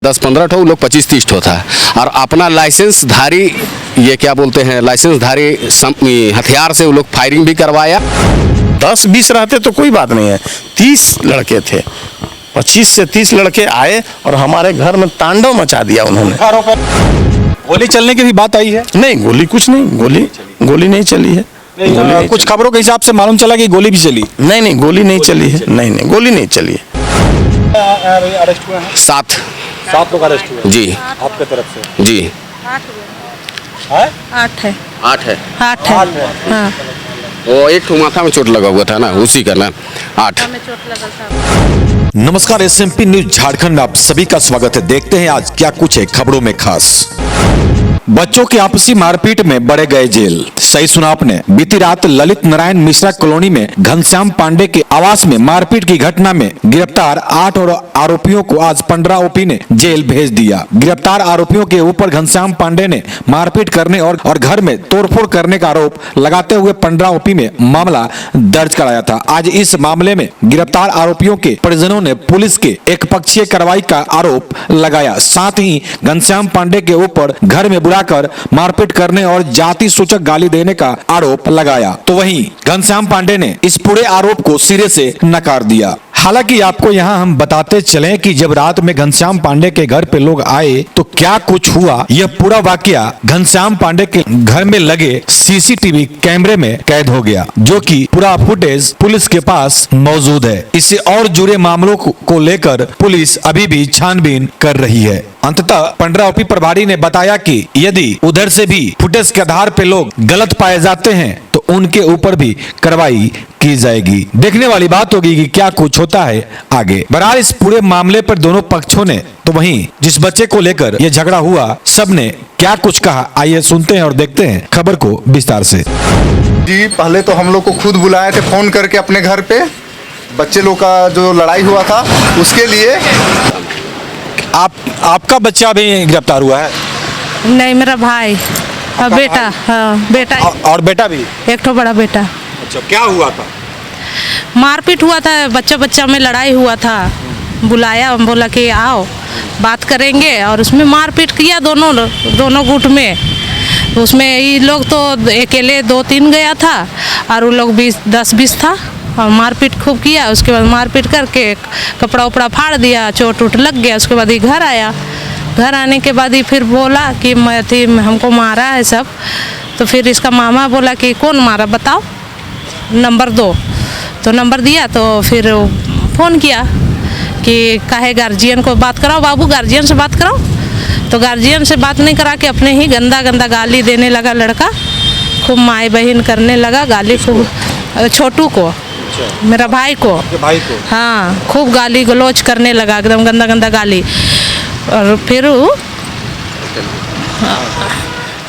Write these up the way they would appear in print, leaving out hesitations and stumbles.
10-15 ठो, लोग 25-30 ठो था। और अपना लाइसेंस धारी, ये क्या बोलते हैं, लाइसेंस धारी हथियार से वो लोग फायरिंग भी करवाया। 10-20 रहते तो कोई बात नहीं है, 30 लड़के थे, 25 से 30 लड़के आए और हमारे घर में तांडव मचा दिया उन्होंने। गोली चलने की भी बात आई है? नहीं, गोली कुछ नहीं, गोली नहीं चली है। कुछ खबरों के हिसाब से मालूम चला कि गोली भी चली। नहीं, गोली नहीं चली है। नहीं, गोली नहीं चली है। अरेस्ट हुए हैं 7 लोग अरेस्ट हुए जी, आपके तरफ से? जी 8 है। 8 है। 8 है। हाँ। वो एक ठो माथा में चोट लगा हुआ था ना, उसी का ना 8। नमस्कार, SMP न्यूज झारखंड में आप सभी का स्वागत है। देखते हैं आज क्या कुछ है खबरों में खास। बच्चों की आपसी मारपीट में बड़े गए जेल। सही सुना आपने। बीती रात ललित नारायण मिश्रा कॉलोनी में घनश्याम पांडे के आवास में मारपीट की घटना में गिरफ्तार 8 और आरोपियों को आज 15 OP ने जेल भेज दिया। गिरफ्तार आरोपियों के ऊपर घनश्याम पांडे ने मारपीट करने और घर में तोड़फोड़ करने का आरोप लगाते हुए 15 OP में मामला दर्ज कराया था। आज इस मामले में गिरफ्तार आरोपियों के परिजनों ने पुलिस के एकपक्षीय कार्रवाई का आरोप लगाया। साथ ही घनश्याम पांडे के ऊपर घर में बुलाकर मारपीट करने और जाति सूचक गाली देने का आरोप लगाया। तो वहीं घनश्याम पांडे ने इस पूरे आरोप को सिरे से नकार दिया। हालांकि आपको यहाँ हम बताते चलें कि जब रात में घनश्याम पांडे के घर पे लोग आए तो क्या कुछ हुआ, यह पूरा वाकया घनश्याम पांडे के घर में लगे CCTV कैमरे में कैद हो गया, जो कि पूरा फुटेज पुलिस के पास मौजूद है। इससे और जुड़े मामलों को लेकर पुलिस अभी भी छानबीन कर रही है। अंततः 15 OP प्रभारी ने बताया कि यदि उधर से भी फुटेज के आधार पे लोग गलत पाए जाते हैं तो उनके ऊपर भी कार्रवाई की जाएगी। देखने वाली बात होगी कि क्या कुछ होता है आगे। बहरहाल इस पूरे मामले पर दोनों पक्षों ने, तो वहीं जिस बच्चे को लेकर यह झगड़ा हुआ, सब ने क्या कुछ कहा, आइए सुनते हैं और देखते हैं खबर को विस्तार से। जी, पहले तो हम लोग को खुद बुलाए थे फोन करके अपने घर पे, बच्चे लोग का जो लड़ाई हुआ था उसके लिए। आपका बच्चा भी गिरफ्तार हुआ है? नहीं, मेरा भाई और बेटा। हाँ, बेटा और बेटा भी? एक ठो बड़ा बेटा। अच्छा, क्या हुआ था? मारपीट हुआ था, बच्चा में लड़ाई हुआ था। बुलाया, बोला कि आओ बात करेंगे, और उसमें मारपीट किया दोनों गुट में। उसमें ये लोग तो अकेले 2-3 गया था और वो लोग 10-20 था और मारपीट खूब किया। उसके बाद मारपीट करके कपड़ा उपड़ा फाड़ दिया, चोट उट लग गया। उसके बाद ये घर आया। घर आने के बाद ही फिर बोला कि हमको मारा है सब। तो फिर इसका मामा बोला कि कौन मारा बताओ, नंबर दो। तो नंबर दिया, तो फिर फ़ोन किया कि काहे गार्जियन को बात कराओ, बाबू गार्जियन से बात कराओ। तो गार्जियन से बात नहीं करा के अपने ही गंदा गाली देने लगा लड़का। खूब माए बहन करने लगा, गाली खूब। छोटू को, मेरा भाई को। हाँ, खूब गाली गलौज करने लगा, एकदम गंदा गाली। और फिर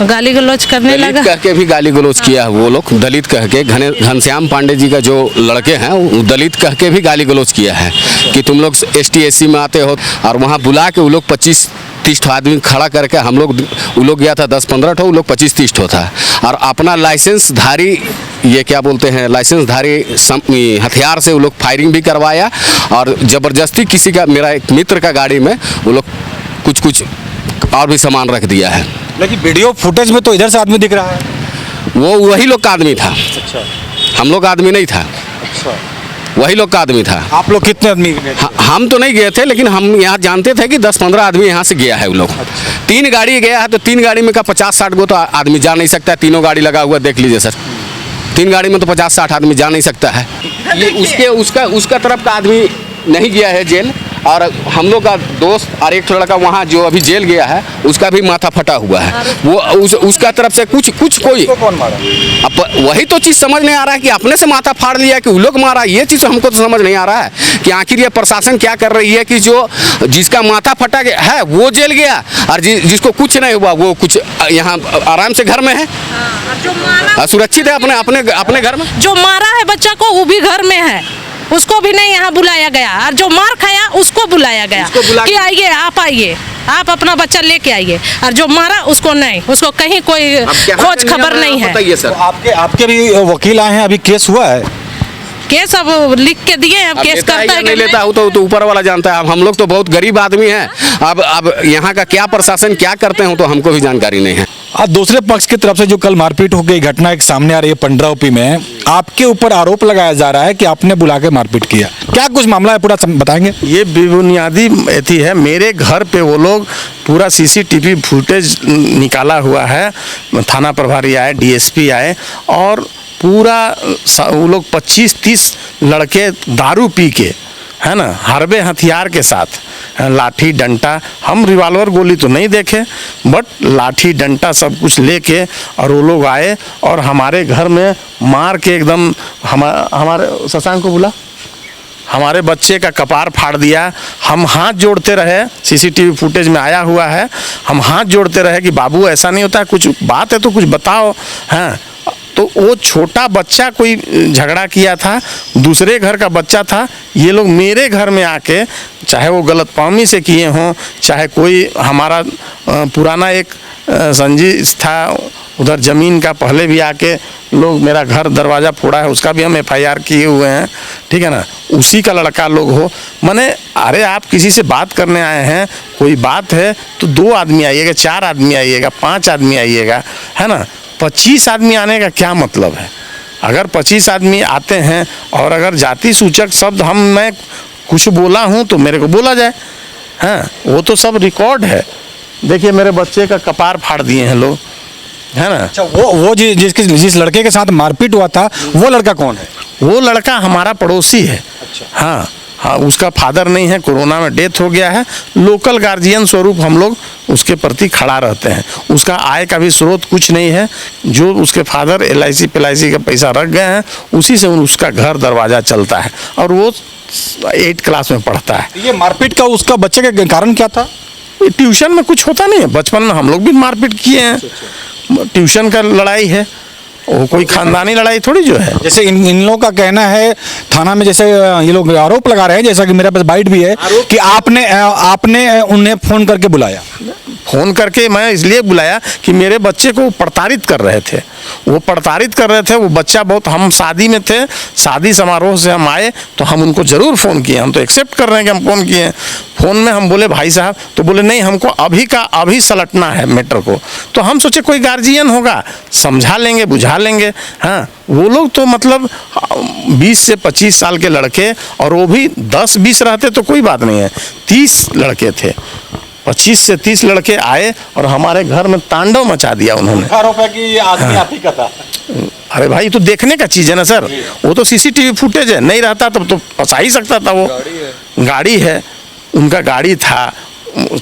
गाली गलौज करने लगा। कह के भी गाली गलौज किया वो लोग, दलित कह के। घनश्याम पांडे जी का जो लड़के हैं वो दलित कह के भी गाली गलौज किया है कि तुम लोग ST SC में आते हो। और वहाँ बुला के वो लोग 25-30 ठो आदमी खड़ा करके वो लोग गया था 10-15 ठो, वो लोग 25-30 ठो था। और अपना लाइसेंस धारी, ये क्या बोलते हैं, लाइसेंस धारी हथियार से वो लोग फायरिंग भी करवाया। और ज़बरदस्ती किसी का, मेरा एक मित्र का गाड़ी में वो लोग कुछ और भी सामान रख दिया है। लेकिन वीडियो फुटेज में तो इधर से आदमी दिख रहा है। वो वही लोग का आदमी था। अच्छा, हम लोग का आदमी नहीं था। अच्छा, वही लोग का आदमी था। आप लोग कितने आदमी गए थे? हम तो नहीं गए थे, लेकिन हम यहाँ जानते थे कि 10-15 आदमी यहाँ से गया है वो लोग। 3 गाड़ी गया है, तो 3 गाड़ी में का 50-60 गो तो आदमी जा नहीं सकता है। तीनों गाड़ी लगा हुआ, देख लीजिए सर। 3 गाड़ी में तो 50-60 आदमी जा नहीं सकता है। ये उसका तरफ का आदमी नहीं गया है जेल। और हम लोग का दोस्त और एक लड़का वहाँ जो अभी जेल गया है, उसका भी माथा फटा हुआ है। वो उसका तरफ से कुछ कोई कौन मारा? अब वही तो चीज़ समझ नहीं आ रहा है कि अपने से माथा फाड़ लिया कि वो लोग मारा। ये चीज़ हमको तो समझ नहीं आ रहा है कि आखिर ये प्रशासन क्या कर रही है कि जिसका माथा फटा है वो जेल गया और जिसको कुछ नहीं हुआ वो कुछ यहाँ आराम से घर में है, सुरक्षित है अपने घर में। जो मारा है बच्चा को वो भी घर में है, उसको भी नहीं यहाँ बुलाया गया। और जो मार खाया उसको बुलाया गया कि आइए, आप आइए, आप अपना बच्चा लेके आइए। और जो मारा उसको नहीं, उसको कहीं कोई खोज खबर नहीं है। तो आपके भी वकील आए हैं, अभी केस हुआ है? केस अब लिख के दिए हैं, अब अब केस लेता है करता या है नहीं कि लेता हो तो ऊपर वाला जानता है। अब हम लोग तो बहुत गरीब आदमी हैं। अब यहाँ का क्या प्रशासन क्या करते हो तो हमको भी जानकारी नहीं है। आज दूसरे पक्ष की तरफ से जो कल मारपीट हो गई घटना एक सामने आ रही है पंडरावपी में, आपके ऊपर आरोप लगाया जा रहा है कि आपने बुला के मारपीट किया। क्या कुछ मामला है, पूरा बताएंगे? ये बेबुनियादी एथी है। मेरे घर पे वो लोग पूरा सीसीटीवी फुटेज निकाला हुआ है, थाना प्रभारी आए, डीएसपी आए, और पूरा वो लोग 25-30 लड़के दारू पी के, है ना, हरबे हथियार के साथ, लाठी डंटा, हम रिवाल्वर गोली तो नहीं देखे, बट लाठी डंटा सब कुछ लेके और वो लोग आए और हमारे घर में मार के एकदम हमारे शशांक को बुला, हमारे बच्चे का कपार फाड़ दिया। हम हाथ जोड़ते रहे, सीसीटीवी फुटेज में आया हुआ है, हम हाथ जोड़ते रहे कि बाबू ऐसा नहीं होता, कुछ बात है तो कुछ बताओ। हैं तो वो छोटा बच्चा कोई झगड़ा किया था, दूसरे घर का बच्चा था, ये लोग मेरे घर में आके, चाहे वो गलतफहमी से किए हों, चाहे कोई हमारा पुराना एक संजीश था उधर ज़मीन का, पहले भी आके लोग मेरा घर दरवाज़ा फोड़ा है, उसका भी हम एफआईआर किए हुए हैं, ठीक है ना, उसी का लड़का लोग हो। माने अरे आप किसी से बात करने आए हैं, कोई बात है तो 2 आदमी आइएगा, 4 आदमी आइएगा, 5 आदमी आइएगा, है ना, 25 आदमी आने का क्या मतलब है? अगर 25 आदमी आते हैं और अगर जाति सूचक शब्द मैं कुछ बोला हूँ तो मेरे को बोला जाए। हाँ, वो तो सब रिकॉर्ड है। देखिए मेरे बच्चे का कपार फाड़ दिए हैं लोग, है ना। अच्छा, वो जिस लड़के के साथ मारपीट हुआ था वो लड़का कौन है? वो लड़का हमारा पड़ोसी है। हाँ हाँ, उसका फादर नहीं है, कोरोना में डेथ हो गया है। लोकल गार्जियन स्वरूप हम लोग उसके प्रति खड़ा रहते हैं। उसका आय का भी स्रोत कुछ नहीं है, जो उसके फादर LIC का पैसा रख गए हैं, उसी से उसका घर दरवाज़ा चलता है, और वो 8 क्लास में पढ़ता है। ये मारपीट का उसका बच्चे का कारण क्या था? ट्यूशन में कुछ होता नहीं है, बचपन में हम लोग भी मारपीट किए हैं। ट्यूशन का लड़ाई है, वो कोई खानदानी लड़ाई थोड़ी जो है। जैसे इन लोगों का कहना है थाना में, जैसे ये लोग आरोप लगा रहे हैं, जैसा कि मेरे पास बाइट भी है, कि आपने उन्हें फोन करके बुलाया। फ़ोन करके मैं इसलिए बुलाया कि मेरे बच्चे को प्रताड़ित कर रहे थे, वो प्रताड़ित कर रहे थे। वो बच्चा बहुत, हम शादी में थे, शादी समारोह से हम आए तो हम उनको ज़रूर फ़ोन किए, हम तो एक्सेप्ट कर रहे हैं कि हम फ़ोन किए हैं। फ़ोन में हम बोले भाई साहब, तो बोले नहीं हमको अभी का अभी सलटना है मैटर को। तो हम सोचे कोई गार्जियन होगा, समझा लेंगे, बुझा लेंगे। हाँ, वो लोग तो मतलब 20 से 25 साल के लड़के, और वो भी 10-20 रहते तो कोई बात नहीं है, 30 लड़के थे। 25 से 30 लड़के आए और हमारे घर में तांडव मचा दिया उन्होंने। आरोप है कि ये आदमी आप ही का था। अरे भाई, तो देखने का चीज़ है ना सर, वो तो सीसीटीवी फुटेज है, नहीं रहता तब तो फंसा ही सकता था। वो गाड़ी है, उनका गाड़ी था,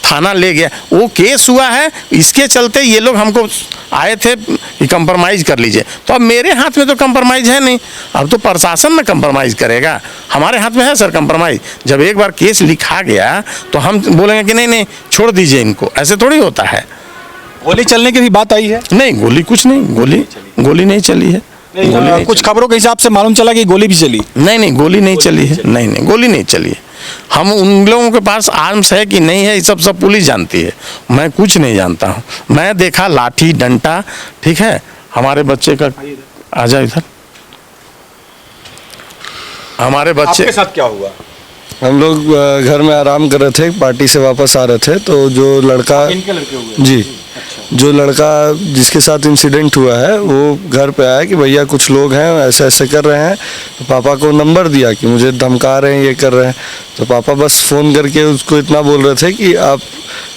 थाना ले गया, वो केस हुआ है। इसके चलते ये लोग हमको आए थे कि कंप्रोमाइज़ कर लीजिए, तो अब मेरे हाथ में तो कंप्रोमाइज़ है नहीं, अब तो प्रशासन में कंप्रोमाइज़ करेगा। हमारे हाथ में है सर कंप्रोमाइज़? जब एक बार केस लिखा गया तो हम बोलेंगे कि नहीं छोड़ दीजिए इनको, ऐसे थोड़ी होता है। गोली चलने की भी बात आई है? नहीं, गोली कुछ नहीं, गोली नहीं चली है। कुछ खबरों के हिसाब से मालूम चला कि गोली भी चली। नहीं, गोली नहीं चली है। नहीं, गोली नहीं चली है। हम उन लोगों के पास आर्म्स है कि नहीं है, ये सब पुलिस जानती है, मैं कुछ नहीं जानता हूँ। मैं देखा लाठी डंटा, ठीक है। हमारे बच्चे का, आ जाओ इधर, हमारे बच्चे आपके साथ क्या हुआ? हम लोग घर में आराम कर रहे थे, पार्टी से वापस आ रहे थे, तो जो लड़का, इनके लड़के हुए? जी, जो लड़का जिसके साथ इंसिडेंट हुआ है वो घर पे आया कि भैया कुछ लोग हैं ऐसे ऐसे कर रहे हैं, तो पापा को नंबर दिया कि मुझे धमका रहे हैं, ये कर रहे हैं। तो पापा बस फ़ोन करके उसको इतना बोल रहे थे कि आप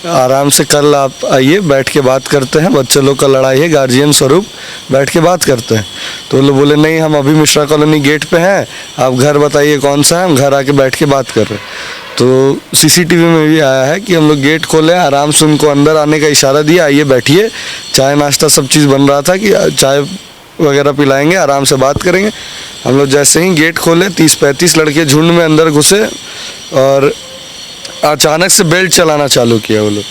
आराम से कल आप आइए, बैठ के बात करते हैं, बच्चे लोग का लड़ाई है, गार्जियन स्वरूप बैठ के बात करते हैं। तो वो लोग बोले नहीं, हम अभी मिश्रा कॉलोनी गेट पे हैं, आप घर बताइए कौन सा है, हम घर आके बैठ के बात कर रहे हैं। तो सीसीटीवी में भी आया है कि हम लोग गेट खोले, आराम से उनको अंदर आने का इशारा दिया, आइए बैठिए, चाय नाश्ता सब चीज़ बन रहा था कि चाय वगैरह पिलाएंगे, आराम से बात करेंगे। हम लोग जैसे ही गेट खोले 30-35 लड़के झुंड में अंदर घुसे और अचानक से बेल्ट चलाना चालू किया। वो लोग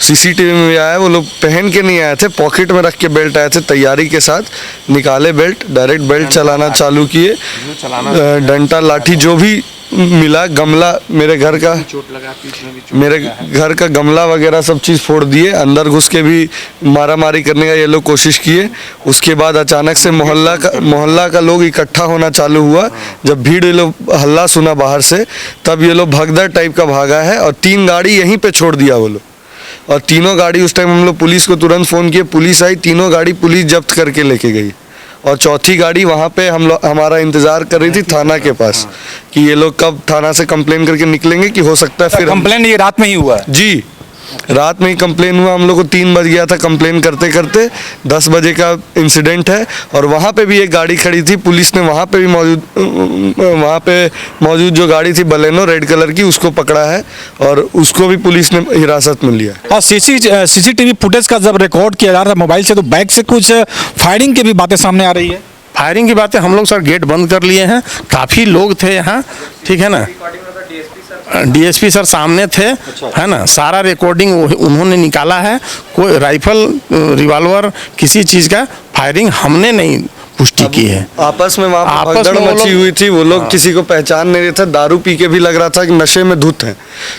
सीसीटीवी में भी आया, वो लोग पहन के नहीं आए थे, पॉकेट में रख के बेल्ट आए थे, तैयारी के साथ निकाले बेल्ट, डायरेक्ट बेल्ट चलाना चालू किए। डंटा लाठी जो भी मिला, गमला मेरे घर का, मेरे घर का गमला वगैरह सब चीज़ फोड़ दिए, अंदर घुस के भी मारा मारी करने का ये लोग कोशिश किए। उसके बाद अचानक से मोहल्ला का लोग इकट्ठा होना चालू हुआ। जब भीड़ ये लोग हल्ला सुना बाहर से, तब ये लोग भगदड़ टाइप का भागा है और 3 गाड़ी यहीं पे छोड़ दिया वो लोग। और तीनों गाड़ी उस टाइम हम लोग पुलिस को तुरंत फ़ोन किए, पुलिस आई, तीनों गाड़ी पुलिस जब्त करके लेके गई। और चौथी गाड़ी वहाँ पे हमारा इंतज़ार कर रही थी थाना के पास कि ये लोग कब थाना से कंप्लेन करके निकलेंगे, कि हो सकता है फिर कंप्लेन ये रात में ही हुआ है? जी, रात में ही कंप्लेन हुआ। हम लोग को 3 बज गया था कंप्लेन करते करते। 10 बजे का इंसिडेंट है। और वहाँ पे भी एक गाड़ी खड़ी थी, पुलिस ने वहाँ पे मौजूद जो गाड़ी थी बलेनो रेड कलर की, उसको पकड़ा है और उसको भी पुलिस ने हिरासत में लिया। और सीसीटीवी फुटेज का जब रिकॉर्ड किया जा रहा था मोबाइल से, तो बैक से कुछ फायरिंग की भी बातें सामने आ रही है। फायरिंग की बातें हम लोग सर गेट बंद कर लिए हैं, काफ़ी लोग थे यहाँ, ठीक है ना। डीएसपी सर सामने थे, है ना। सारा रिकॉर्डिंग उन्होंने निकाला है। कोई राइफल रिवॉल्वर किसी चीज़ का फायरिंग हमने नहीं पुष्टि की है। आपस में वहाँ भगदड़ मची हुई थी। वो लोग किसी को पहचान नहीं रहे थे। दारू पी के भी लग रहा था कि नशे में धुत हैं।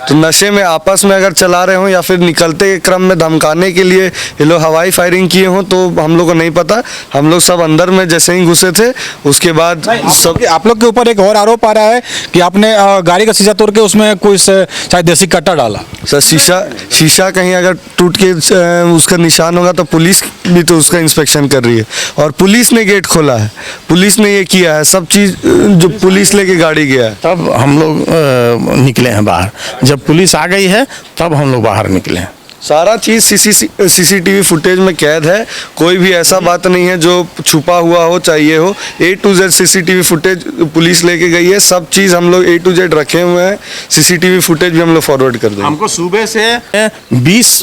तो नशे में आपस में अगर चला रहे हों या फिर निकलते के क्रम में धमकाने के लिए ये लोग हवाई फायरिंग किए हों, तो हम लोग को नहीं पता। हम लोग सब अंदर में जैसे ही घुसे थे, उसके बाद सब आप लोग के ऊपर एक और आरोप आ रहा है कि आपने गाड़ी का शीशा तोड़ के उसमें कोई शायद देसी कट्टा डाला। सर शीशा कहीं अगर टूट के उसका निशान होगा तो पुलिस भी तो उसका इंस्पेक्शन कर रही है और पुलिस ने गेट खोला है, पुलिस ने ये किया है। सब चीज़ जो पुलिस लेके गाड़ी गया है, तब हम लोग निकले हैं बाहर। जब पुलिस आ गई है तब हम लोग बाहर निकले हैं। सारा चीज़ सीसीटीवी फुटेज में कैद है। कोई भी ऐसा बात नहीं है जो छुपा हुआ हो, चाहिए हो। A to Z CCTV footage police लेके गई है। सब चीज़ हम लोग A to Z रखे हुए हैं। सीसीटीवी फुटेज भी हम लोग फॉरवर्ड कर देंगे। हमको सुबह से 20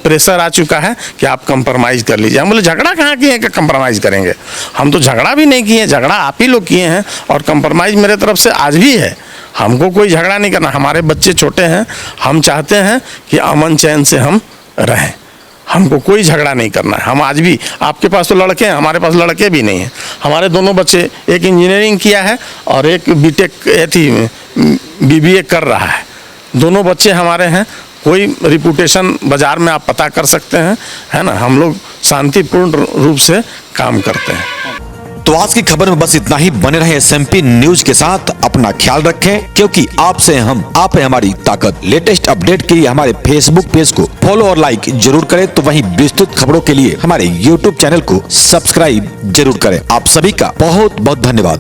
प्रेशर आ चुका है कि आप कंप्रोमाइज़ कर लीजिए। हम बोले झगड़ा कहाँ किए हैं कि कंप्रोमाइज़ करेंगे। हम तो झगड़ा भी नहीं किए, झगड़ा आप ही लोग किए हैं और कंप्रोमाइज़ मेरे तरफ से आज भी है। हमको कोई झगड़ा नहीं करना। हमारे बच्चे छोटे हैं, हम चाहते हैं कि अमन चैन से हम रहें। हमको कोई झगड़ा नहीं करना है। हम आज भी, आपके पास तो लड़के हैं, हमारे पास लड़के भी नहीं हैं। हमारे दोनों बच्चे, एक इंजीनियरिंग किया है और एक बीटेक BBA कर रहा है। दोनों बच्चे हमारे हैं। कोई रिपुटेशन बाज़ार में आप पता कर सकते हैं, है ना। हम लोग शांतिपूर्ण रूप से काम करते हैं। तो आज की खबर में बस इतना ही। बने रहे SMP न्यूज के साथ। अपना ख्याल रखें, क्योंकि आपसे हम, आप है हमारी ताकत। लेटेस्ट अपडेट के लिए हमारे फेसबुक पेज को फॉलो और लाइक जरूर करें। तो वहीं विस्तृत खबरों के लिए हमारे YouTube चैनल को सब्सक्राइब जरूर करें। आप सभी का बहुत बहुत धन्यवाद।